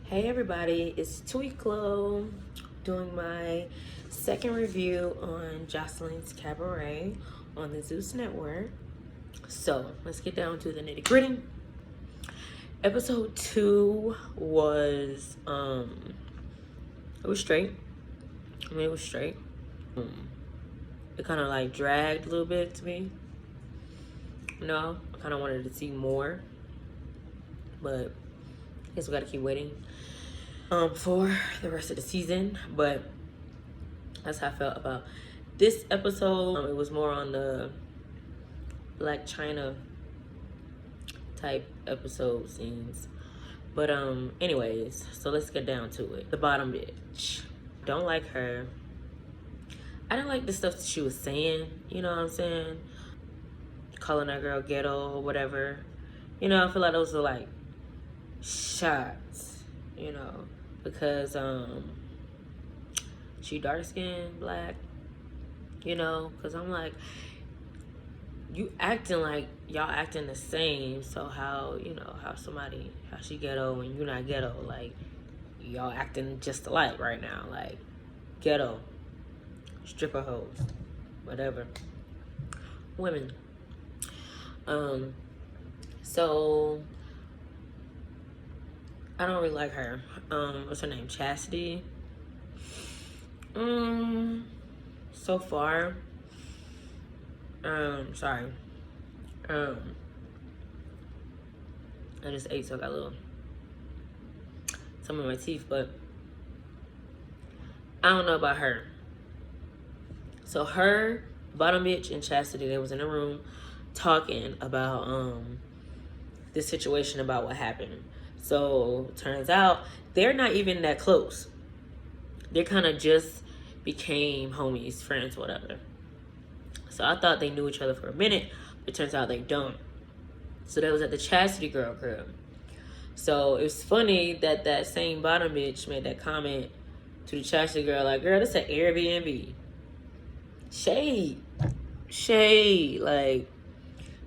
Hey everybody, it's Tweeklo doing my second review on Joseline's Cabaret on the Zeus Network. So let's get down to the nitty gritty. Episode 2 was it was straight. It was straight. It kind of like dragged a little bit to me. No, I kind of wanted to see more, but I guess we gotta keep waiting for the rest of the season. But that's how I felt about this episode. It was more on the Black China type episode scenes. But anyways, so let's get down to it. The bottom bitch. Don't like her. I didn't like the stuff that she was saying, you know what I'm saying? Calling that girl ghetto or whatever. You know, I feel like those are like shots, you know, because she dark skinned, black, you know, because I'm like, you acting like y'all acting the same. So how, you know, how she ghetto and you not ghetto, like y'all acting just alike right now, like ghetto, stripper hoes, whatever, women. So I don't really like her. What's her name? Chastity. So far. Sorry. I just ate, so I got a little some in my teeth, but I don't know about her. So her, bottom bitch, and Chastity, they was in a room talking about this situation about what happened. So turns out they're not even that close. They kind of just became homies, friends, whatever. So I thought they knew each other for a minute, but it turns out they don't. So that was at the Chastity girl crib. So it was funny that that same bottom bitch made that comment to the Chastity girl, like, girl, this is an Airbnb. Shade. Like,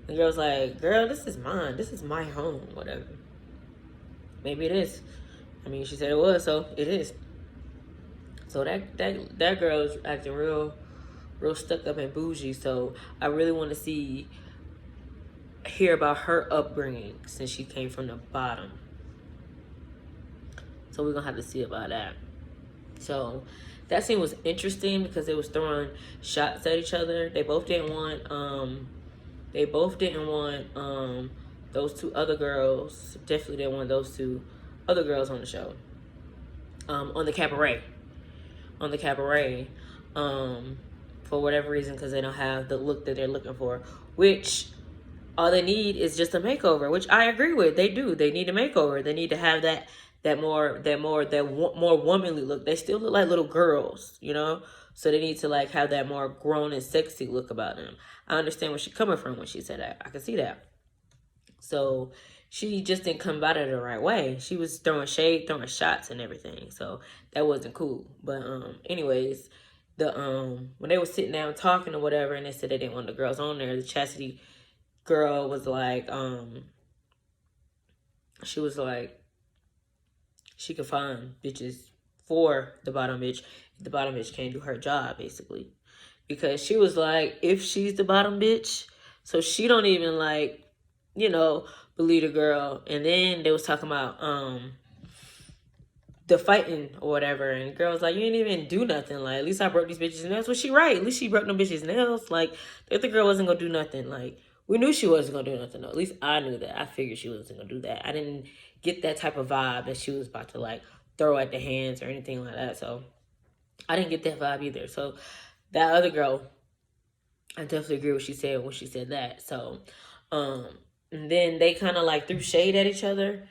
the girl's like, girl, this is mine. This is my home, whatever. Maybe it is. I mean, she said it was, so it is. So that girl is acting real stuck up and bougie. So I really want to hear about her upbringing since she came from the bottom. So we're gonna have to see about that. So that scene was interesting because they was throwing shots at each other. They both didn't want those two other girls. Definitely didn't want those two other girls on the show. On the cabaret. For whatever reason, because they don't have the look that they're looking for, which all they need is just a makeover, which I agree with. They do. They need a makeover. They need to have that more womanly look. They still look like little girls, you know? So they need to like have that more grown and sexy look about them. I understand where she's coming from when she said that. I can see that. So she just didn't come about it the right way. She was throwing shade, throwing shots and everything. So that wasn't cool. But anyways, when they were sitting down talking or whatever, and they said they didn't want the girls on there, the Chastity girl was like, she was like, she could find bitches for the bottom bitch. The bottom bitch can't do her job, basically. Because she was like, if she's the bottom bitch, so she don't even like, you know, believe the girl. And then they was talking about the fighting or whatever, and the girl was like, you didn't even do nothing. Like, at least I broke these bitches' nails. Well, she right. At least she broke them bitches' nails. Like, if the girl wasn't gonna do nothing, like, we knew she wasn't gonna do nothing though. At least I knew that. I figured she wasn't gonna do that. I didn't get that type of vibe that she was about to like throw at the hands or anything like that. So I didn't get that vibe either. So that other girl, I definitely agree with what she said when she said that. So and then they kind of like threw shade at each other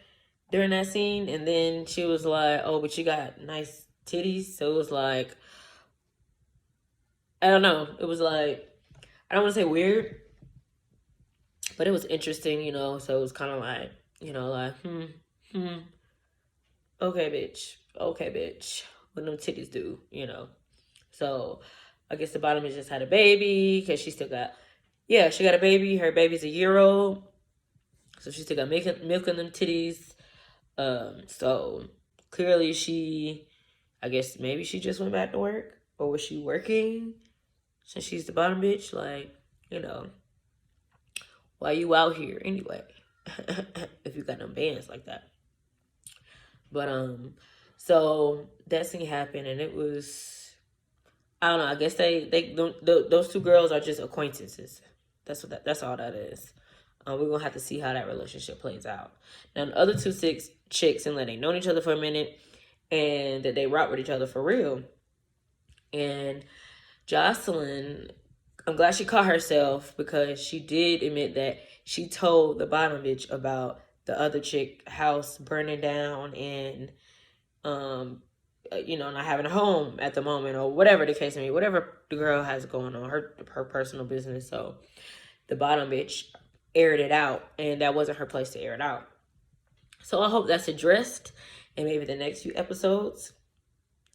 during that scene. And then she was like, oh, but you got nice titties. So it was like, I don't know. It was like, I don't want to say weird, but it was interesting, you know. So it was kind of like, you know, like, okay, bitch. What them titties do, you know. So I guess the bottom just had a baby because she still got, she got a baby. Her baby's a year old. So she still got milk in them titties. So clearly I guess maybe she just went back to work, or was she working since she's the bottom bitch? Like, you know, why you out here anyway? If you got no bands like that. But so that scene happened, and it was, I don't know. I guess those two girls are just acquaintances. That's all that is. We're gonna have to see how that relationship plays out. Now the other two chicks, and they known each other for a minute, and that they rock with each other for real. And Joseline, I'm glad she caught herself, because she did admit that she told the bottom bitch about the other chick house burning down, and not having a home at the moment, or whatever the case may be, whatever the girl has going on, her personal business. So the bottom bitch aired it out, and that wasn't her place to air it out. So I hope that's addressed in maybe the next few episodes,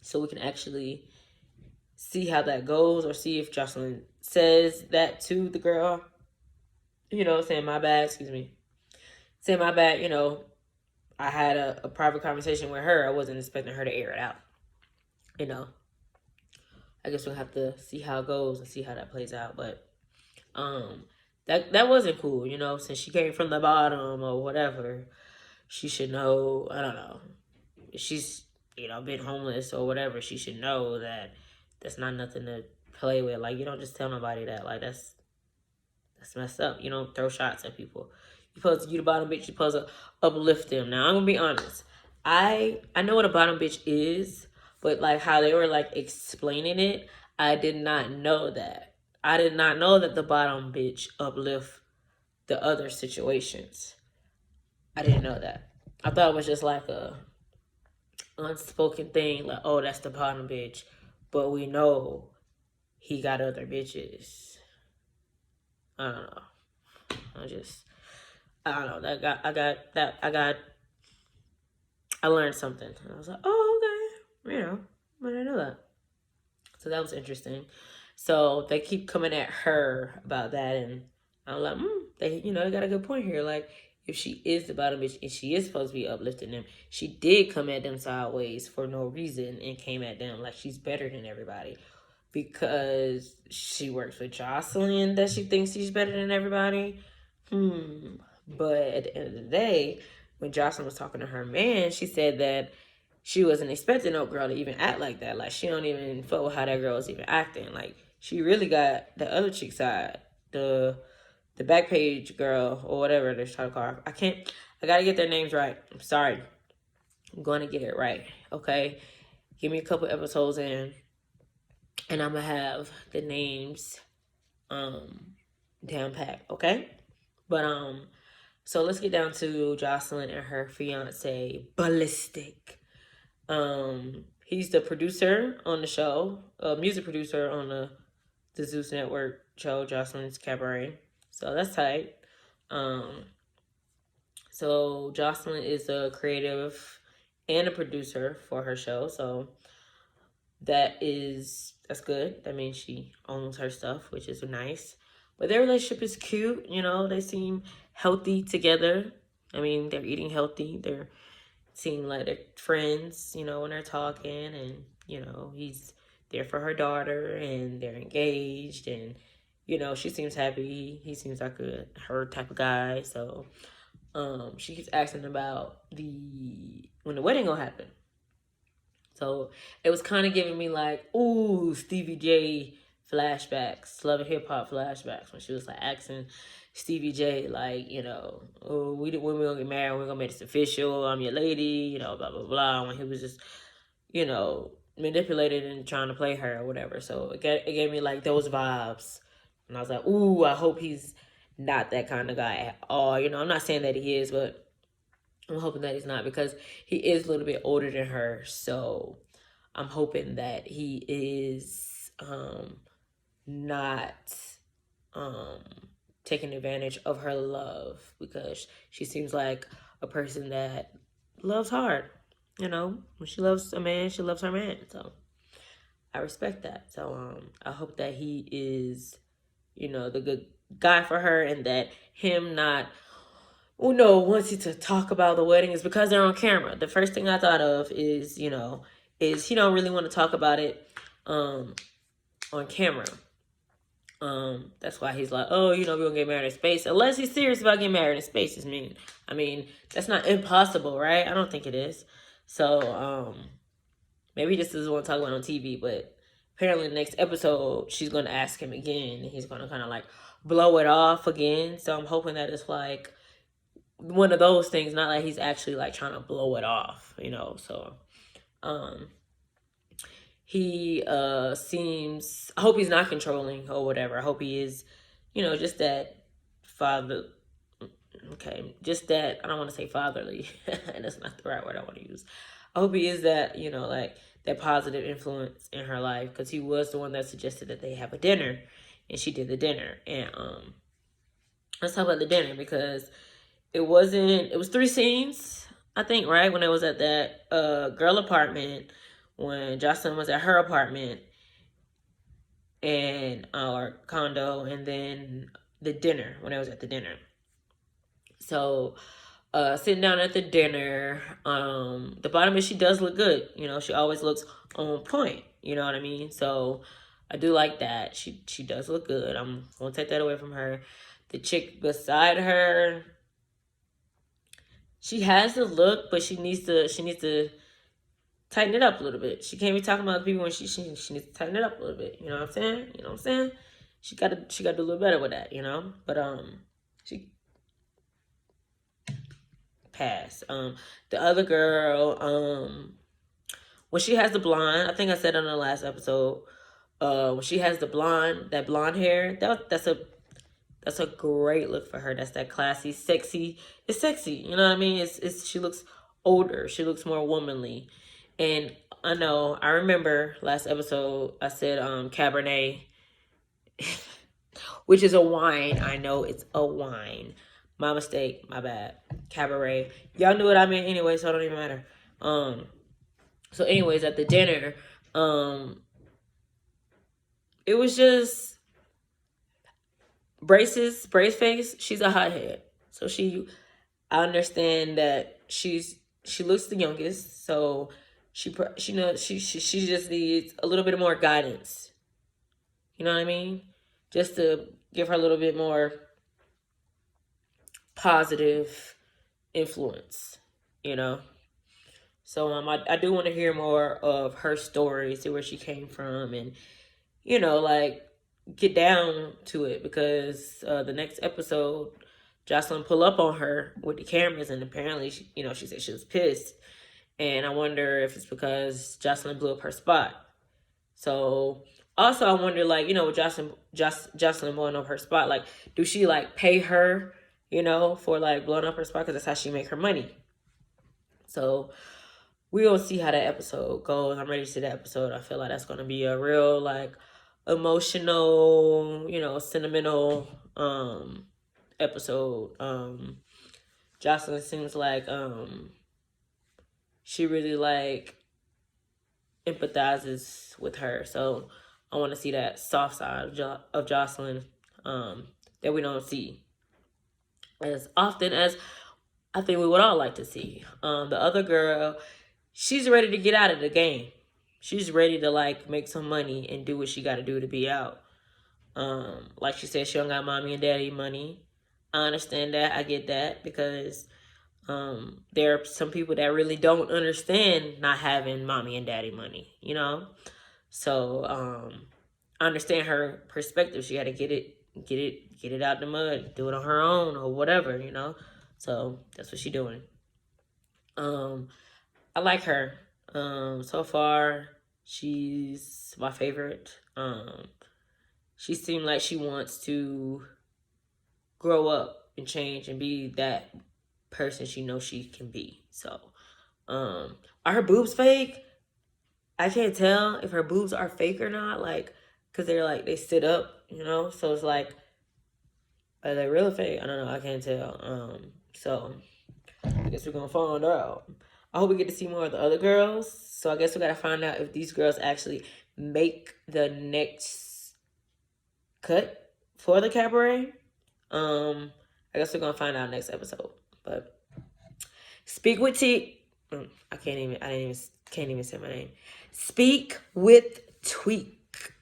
so we can actually see how that goes, or see if Joseline says that to the girl, saying my bad, saying my bad, I had a private conversation with her. I wasn't expecting her to air it out. I guess we'll have to see how it goes and see how that plays out. But that wasn't cool, since she came from the bottom or whatever. She should know, I don't know, she's, been homeless or whatever. She should know that that's not nothing to play with. Like, you don't just tell nobody that. Like, that's messed up. You don't throw shots at people. You're supposed to, you the bottom bitch, you're supposed to uplift them. Now, I'm gonna be honest. I know what a bottom bitch is, but like how they were like explaining it, I did not know that. I did not know that the bottom bitch uplift the other situations. I didn't know that. I thought it was just like a unspoken thing, like, oh, that's the bottom bitch, but we know he got other bitches. I don't know. I don't know. I learned something. And I was like, oh, okay. I didn't know that. So that was interesting. So they keep coming at her about that, and I'm like, they got a good point here. Like, if she is the bottom bitch and she is supposed to be uplifting them, she did come at them sideways for no reason and came at them like she's better than everybody because she works with Joseline, that she thinks she's better than everybody. But at the end of the day, when Joseline was talking to her man, she said that she wasn't expecting no girl to even act like that. Like, she don't even fuck with how that girl was even acting. Like, she really got the other chick side, the back page girl, or whatever they're trying to call her. I gotta get their names right. I'm sorry. I'm going to get it right, okay? Give me a couple episodes in, and I'm gonna have the names down pat, okay? But so let's get down to Joseline and her fiance, Ballistic. He's the producer on the show, music producer on the Zeus Network show, Joseline's Cabaret. So that's tight. So Joseline is a creative and a producer for her show. So that's good. That means she owns her stuff, which is nice. But their relationship is cute. They seem healthy together. I mean, they're eating healthy. They're seem like they're friends, when they're talking, and, he's there for her daughter, and they're engaged, and, she seems happy. He seems like her type of guy. So, she keeps asking about when the wedding gonna happen. So it was kind of giving me like, ooh, Stevie J flashbacks, Love and Hip Hop flashbacks, when she was like asking Stevie J, like, oh, when we're gonna get married, we're gonna make this official, I'm your lady, blah, blah, blah. When he was just, manipulated and trying to play her or whatever. So it gave me like those vibes. And I was like, ooh, I hope he's not that kind of guy at all. I'm not saying that he is, but I'm hoping that he's not, because he is a little bit older than her. So I'm hoping that he is not taking advantage of her love, because she seems like a person that loves hard. When she loves a man, she loves her man. So I respect that. So I hope that he is, the good guy for her, and that him not Uno wants you to talk about the wedding is because they're on camera. The first thing I thought of is, is he don't really want to talk about it on camera. That's why he's like, oh, we're gonna get married in space. Unless he's serious about getting married in space, I mean, that's not impossible, right? I don't think it is. So, maybe he just doesn't want to talk about it on TV, but apparently the next episode she's gonna ask him again, and he's gonna kind of like blow it off again. So I'm hoping that it's like one of those things, not like he's actually like trying to blow it off, So, he seems. I hope he's not controlling or whatever. I hope he is, just that father. Okay, just that. I don't want to say fatherly, and that's not the right word I want to use. I hope he is that, like that positive influence in her life, because he was the one that suggested that they have a dinner, and she did the dinner. And let's talk about the dinner, because it was 3 scenes, I think, right? When it was at that girl apartment, when Joseline was at her apartment and our condo, and then the dinner, when I was at the dinner. So sitting down at the dinner, the bottom is she does look good. She always looks on point. You know what I mean? So I do like that. She does look good. I'm gonna take that away from her. The chick beside her, she has the look, but she needs to tighten it up a little bit. She can't be talking about people when she needs to tighten it up a little bit. You know what I'm saying? She got to do a little better with that, But she passed. The other girl, when she has the blonde, I think I said on the last episode, when she has that blonde hair, that's a great look for her. That's that classy, sexy. It's sexy, you know what I mean? It's she looks older. She looks more womanly. And I remember last episode I said Cabernet, which is a wine. I know it's a wine. My mistake, my bad. Cabaret. Y'all knew what I meant anyway, so it don't even matter. So anyways, at the dinner, it was just brace face. She's a hothead. So I understand that she looks the youngest, so she just needs a little bit more guidance. You know what I mean? Just to give her a little bit more positive influence, So I do want to hear more of her story, see where she came from, and like get down to it, because the next episode, Joseline pull up on her with the cameras, and apparently she said she was pissed, and I wonder if it's because Joseline blew up her spot. So also I wonder, like, with Joseline blowing up her spot, like, do she like pay her, for like blowing up her spot, because that's how she make her money. So we'll see how that episode goes. I'm ready to see that episode. I feel like that's gonna be a real like emotional, sentimental episode. Joseline seems like she really like empathizes with her. So I want to see that soft side of Joseline that we don't see as often as I think we would all like to see. The other girl, she's ready to get out of the game. She's ready to like make some money and do what she got to do to be out. Like she said, she don't got mommy and daddy money. I understand that. I get that, because there are some people that really don't understand not having mommy and daddy money, So I understand her perspective. She had to get it out the mud, do it on her own or whatever, So that's what she's doing. I like her. So far, she's my favorite. She seemed like she wants to grow up and change and be that person she knows she can be. So, are her boobs fake? I can't tell if her boobs are fake or not, like, because they're like, they sit up, So it's like, are they real or fake? I don't know. I can't tell. So I guess we're gonna find out. I hope we get to see more of the other girls. So I guess we gotta find out if these girls actually make the next cut for the cabaret. I guess we're gonna find out next episode. But Speak with T. I can't even say my name. Speak with Tweak.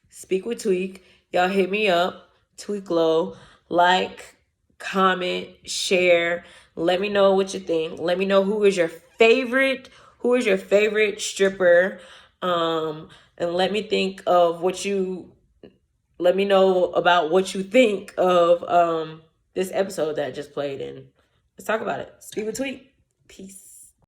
Speak with Tweak. Y'all hit me up. Tweak Low. Like, comment, share. Let me know what you think. Let me know who is your favorite stripper. And let me think of let me know about what you think of this episode that just played, and let's talk about it. Speak with Tweak. Peace.